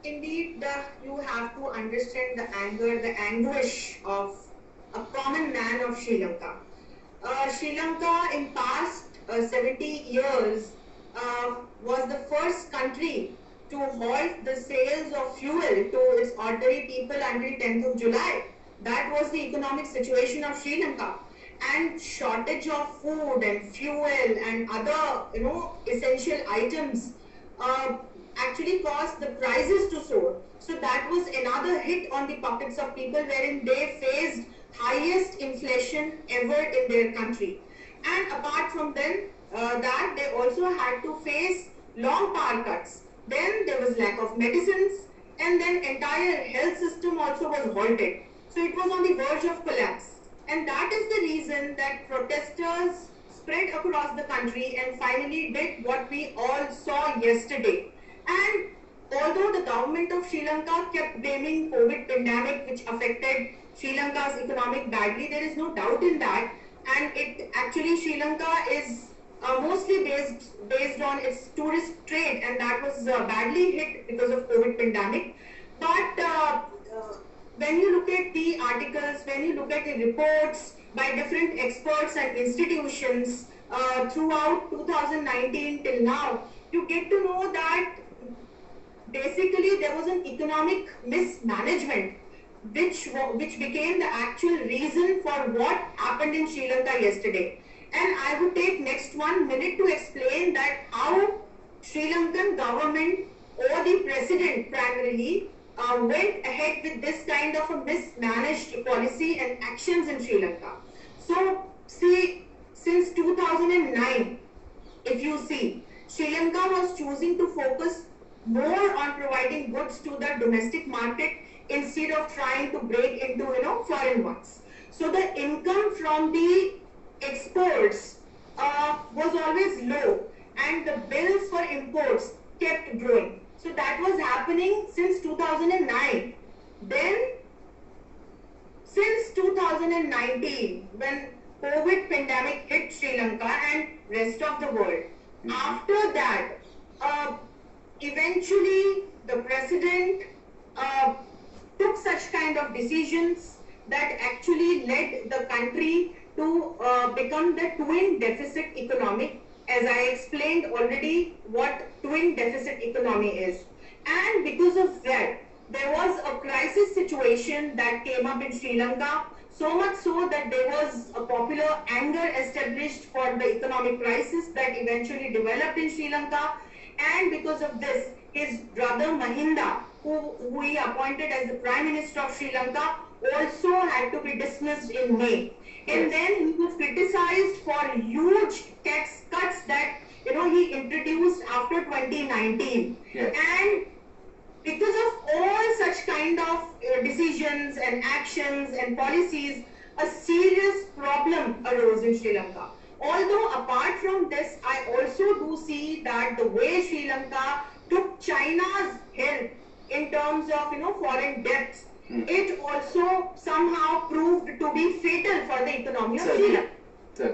Indeed, you have to understand the anger, the anguish of a common man of Sri Lanka. Sri Lanka in past 70 years was the first country to halt the sales of fuel to its ordinary people until 10th of July. That was the economic situation of Sri Lanka. And shortage of food and fuel and other, essential items uh, actually caused the prices to soar. So that was another hit on the pockets of people wherein they faced highest inflation ever in their country. And apart from that, they also had to face long power cuts. Then there was lack of medicines, and then entire health system also was halted. So it was on the verge of collapse. And that is the reason that protesters spread across the country and finally did what we all saw yesterday. And although the government of Sri Lanka kept blaming COVID pandemic which affected Sri Lanka's economic badly, there is no doubt in that. And it actually Sri Lanka is mostly based on its tourist trade, and that was badly hit because of COVID pandemic. But when you look at the articles, when you look at the reports by different experts and institutions throughout 2019 till now, you get to know that basically there was an economic mismanagement which became the actual reason for what happened in Sri Lanka yesterday. And I would take next 1 minute to explain that how Sri Lankan government or the president primarily went ahead with this kind of a mismanaged policy and actions in Sri Lanka. So see, since 2009, if you see, Sri Lanka was choosing to focus more on providing goods to the domestic market instead of trying to break into foreign ones. So the income from the exports was always low, and the bills for imports kept growing. So that was happening since 2009. Then since 2019, when COVID pandemic hit Sri Lanka and rest of the world, after that, eventually the president took such kind of decisions that actually led the country to become the twin deficit economy. As I explained already what twin deficit economy is. And because of that, there was a crisis situation that came up in Sri Lanka, so much so that there was a popular anger established for the economic crisis that eventually developed in Sri Lanka. And because of this, his brother Mahinda, who he appointed as the Prime Minister of Sri Lanka, also had to be dismissed in May. And then he was criticized for huge tax cuts that he introduced after 2019. Yes. And because of all such kind of decisions and actions and policies, a serious problem arose in Sri Lanka. Although apart from this, I also do see that the way Sri Lanka took China's help in terms of foreign debts, it also somehow proved to be fatal for the economy of Sri Lanka.